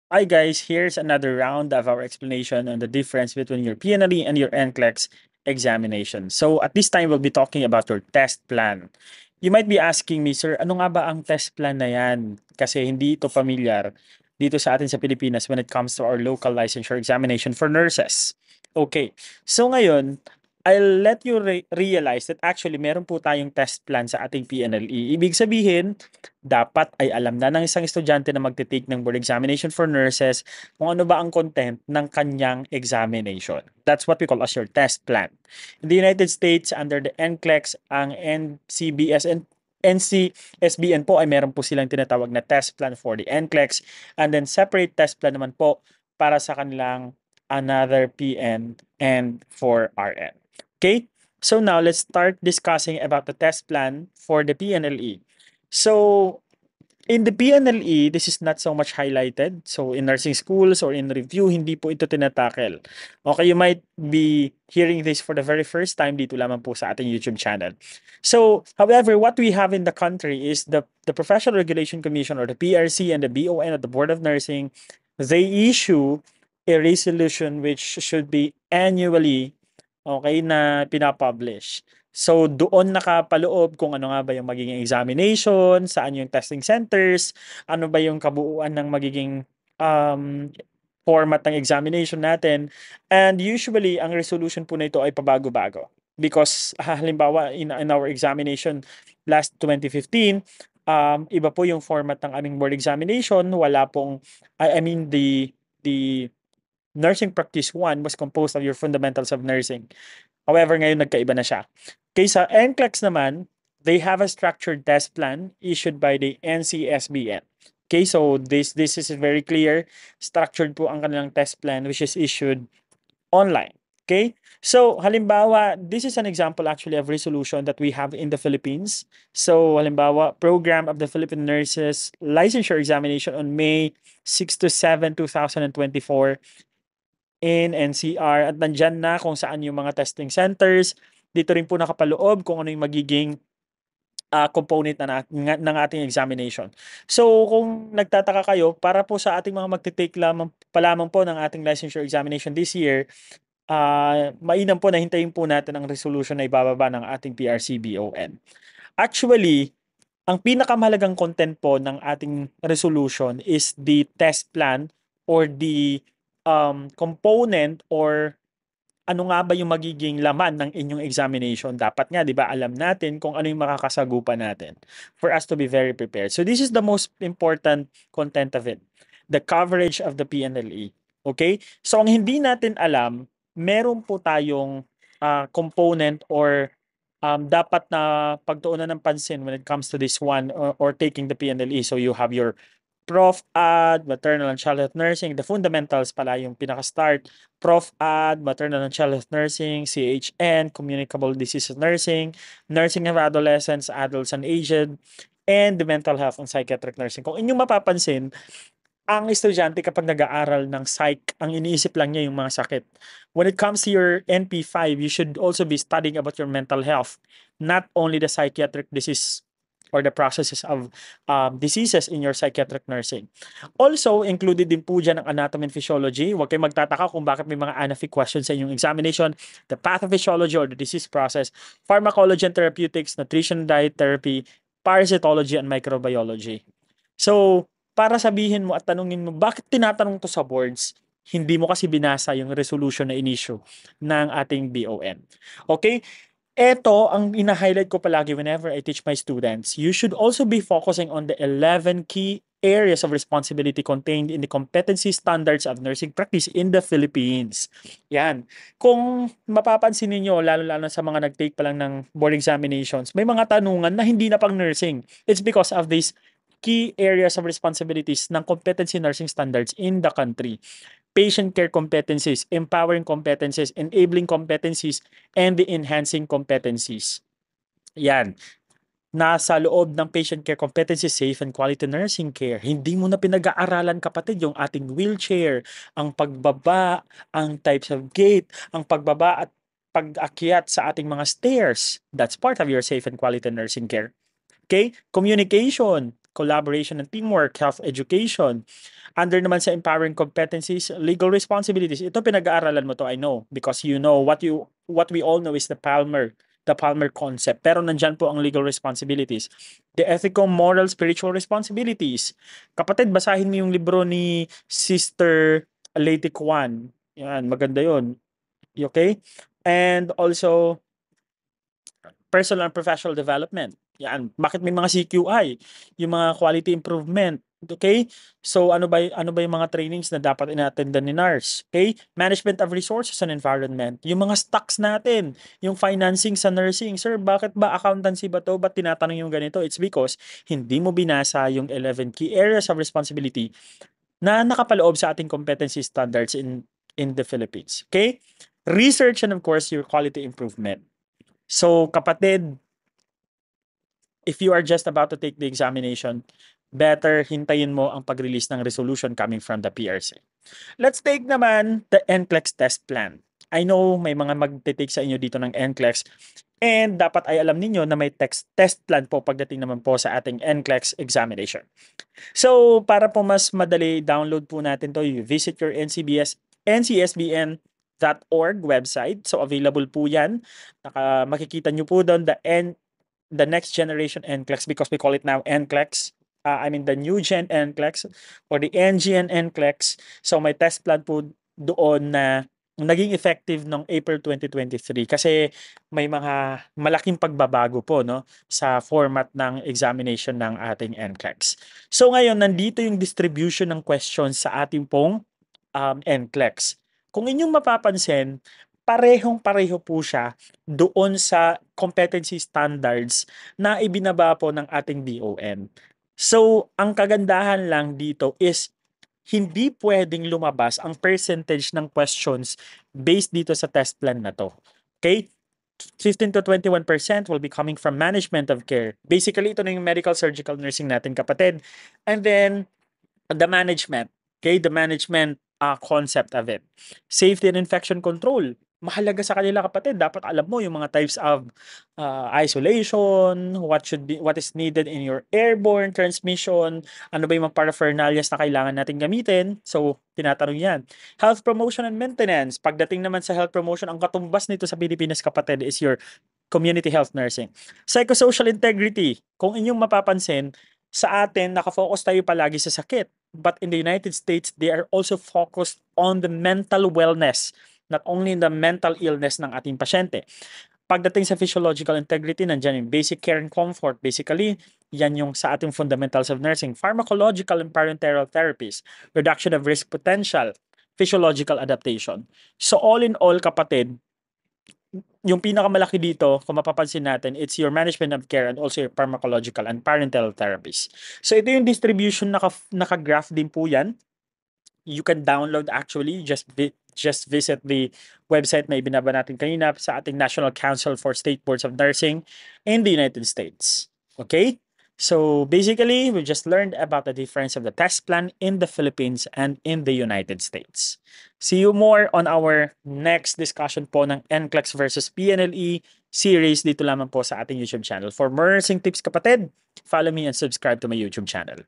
Hi guys, here's another round of our explanation on the difference between your PNLE and your NCLEX examination. So at this time, we'll be talking about your test plan. You might be asking me, sir, ano nga ba ang test plan na yan? Kasi hindi ito familiar dito sa atin sa Pilipinas when it comes to our local licensure examination for nurses. Okay, so ngayon, I'll let you realize that actually meron po tayong test plan sa ating PNLE. Ibig sabihin, dapat ay alam na ng isang estudyante na magte-take ng board examination for nurses kung ano ba ang content ng kanyang examination. That's what we call as your test plan. In the United States, under the NCLEX, ang NCBS and NCSBN po ay meron po silang tinatawag na test plan for the NCLEX and then separate test plan naman po para sa kanilang another PN and for RN. Okay? So now let's start discussing about the test plan for the PNLE. So in the PNLE, this is not so much highlighted. So in nursing schools or in review, hindi po ito tinatakel. Okay, you might be hearing this for the very first time dito lamang po sa ating YouTube channel. So, however, what we have in the country is the Professional Regulation Commission or the PRC and the BON at the Board of Nursing, they issue a resolution which should be annually okay, na pinapublish. So, doon nakapaloob kung ano nga ba yung magiging examination, saan yung testing centers, ano ba yung kabuuan ng magiging um, format ng examination natin. And usually, ang resolution po na ito ay pabago-bago. Because halimbawa, in our examination last 2015, iba po yung format ng aming board examination. Wala pong, I mean, the Nursing Practice 1 was composed of your fundamentals of nursing. However, ngayon nagkaiba na siya. Kaysa NCLEX naman, they have a structured test plan issued by the NCSBN. Okay, so this is very clear. Structured po ang kanilang test plan which is issued online. Okay? So, halimbawa, this is an example actually of resolution that we have in the Philippines. So, halimbawa, Program of the Philippine Nurses Licensure Examination on May 6 to 7, 2024 in NCR at nandyan na kung saan yung mga testing centers. Dito rin po nakapaloob kung ano yung magiging component ng ating examination. So kung nagtataka kayo, para po sa ating mga magte-take lamang po ng ating licensure examination this year, mainam po na hintayin po natin ang resolution na ibababa ng ating PRC-BON. Actually, ang pinakamahalagang content po ng ating resolution is the test plan or the component or ano nga ba yung magiging laman ng inyong examination. Dapat nga, di ba, alam natin kung ano yung makakasagupan natin for us to be very prepared. So this is the most important content of it. The coverage of the PNLE. Okay? So ang hindi natin alam, meron po tayong component or dapat na pagtuunan ng pansin when it comes to this one or taking the PNLE. So you have your Prof. Ad, Maternal and Child Health Nursing, the fundamentals pala yung pinaka-start. Prof. Ad, Maternal and Child Health Nursing, CHN, Communicable Diseases Nursing, Nursing of Adolescents, Adults and Aged, and the Mental Health and Psychiatric Nursing. Kung inyong mapapansin, ang estudyante kapag nag-aaral ng psych, ang iniisip lang niya yung mga sakit. When it comes to your NP5, you should also be studying about your mental health, not only the psychiatric disease or the processes of diseases in your psychiatric nursing. Also, included din po dyan ang anatomy and physiology. Huwag kayong magtataka kung bakit may mga ANAPHY questions sa inyong examination. The pathophysiology or the disease process, pharmacology and therapeutics, nutrition, diet therapy, parasitology, and microbiology. So, para sabihin mo at tanungin mo, bakit tinatanong to sa boards? Hindi mo kasi binasa yung resolution na in-issue ng ating BON. Okay? Ito ang ina-highlight ko palagi whenever I teach my students. You should also be focusing on the 11 key areas of responsibility contained in the competency standards of nursing practice in the Philippines. Yan. Kung mapapansin niyo lalo-lalo sa mga nag-take pa lang ng board examinations, may mga tanungan na hindi na pang nursing. It's because of these key areas of responsibilities ng competency nursing standards in the country. Patient care competencies, empowering competencies, enabling competencies, and the enhancing competencies. Yan. Nasa loob ng patient care competencies, safe and quality nursing care. Hindi mo na pinag-aaralan kapatid yung ating wheelchair, ang pagbaba, ang types of gait, ang pagbaba at pag-akyat sa ating mga stairs. That's part of your safe and quality nursing care. Okay? Communication. collaboration and teamwork, health education. Under naman sa empowering competencies, legal responsibilities. Ito pinag-aaralan mo to, I know, because you know what we all know is the Palmer concept. Pero nandyan po ang legal responsibilities. The ethical, moral, spiritual responsibilities. Kapatid, basahin mo yung libro ni Sister Lady Kwan. Yan, maganda yun. Okay? And also, personal and professional development. Yan. Bakit may mga CQI? Yung mga quality improvement. Okay? So ano ba yung mga trainings na dapat inattendan ni NARS? Okay? Management of resources and environment. Yung mga stocks natin, yung financing sa nursing. Sir, bakit ba accountancy ba to? Ba't tinatanong yung ganito? It's because hindi mo binasa yung 11 key areas of responsibility na nakapaloob sa ating competency standards in the Philippines. Okay? Research and of course your quality improvement. So, kapatid, if you are just about to take the examination, better hintayin mo ang pag-release ng resolution coming from the PRC. Let's take naman the NCLEX test plan. I know may mga magte-take sa inyo dito ng NCLEX and dapat ay alam ninyo na may test plan po pagdating naman po sa ating NCLEX examination. So, para po mas madali, download po natin to. You visit your NCSBN.org website. So, available po yan. Makikita nyo po doon the next generation NCLEX because we call it now NCLEX. I mean the new gen NCLEX or the NGN NCLEX. So, may test plan po doon na naging effective noong April 2023 kasi may mga malaking pagbabago po no sa format ng examination ng ating NCLEX. So ngayon nandito yung distribution ng questions sa ating pong NCLEX. Kung inyong mapapansin, parehong-pareho po siya doon sa competency standards na ibinaba po ng ating DON. So, ang kagandahan lang dito is hindi pwedeng lumabas ang percentage ng questions based dito sa test plan na to. Okay? 15 to 21% will be coming from management of care. Basically, ito na yung medical surgical nursing natin, kapatid. And then, the management. Okay? The management concept of it. Safety and infection control. Mahalaga sa kanila, kapatid. Dapat alam mo yung mga types of isolation, what is needed in your airborne transmission, ano ba yung mga paraphernalias na kailangan natin gamitin. So, tinatanong yan. Health promotion and maintenance. Pagdating naman sa health promotion, ang katumbas nito sa Pilipinas, kapatid, is your community health nursing. Psychosocial integrity. Kung inyong mapapansin, sa atin, nakafocus tayo palagi sa sakit. But in the United States, they are also focused on the mental wellness, not only in the mental illness ng ating pasyente. Pagdating sa physiological integrity, nandyan yung basic care and comfort. Basically, yan yung sa ating fundamentals of nursing. Pharmacological and parenteral therapies, reduction of risk potential, physiological adaptation. So all in all, kapatid, yung pinakamalaki dito, kung mapapansin natin, it's your management of care and also your pharmacological and parenteral therapies. So ito yung distribution, naka-graph din po yan. You can download actually, just visit the website na ibinaba natin kanina sa ating National Council for State Boards of Nursing in the United States. Okay? So basically, we just learned about the difference of the test plan in the Philippines and in the United States. See you more on our next discussion po ng NCLEX versus PNLE series dito lamang po sa ating YouTube channel. For more nursing tips, kapatid, follow me and subscribe to my YouTube channel.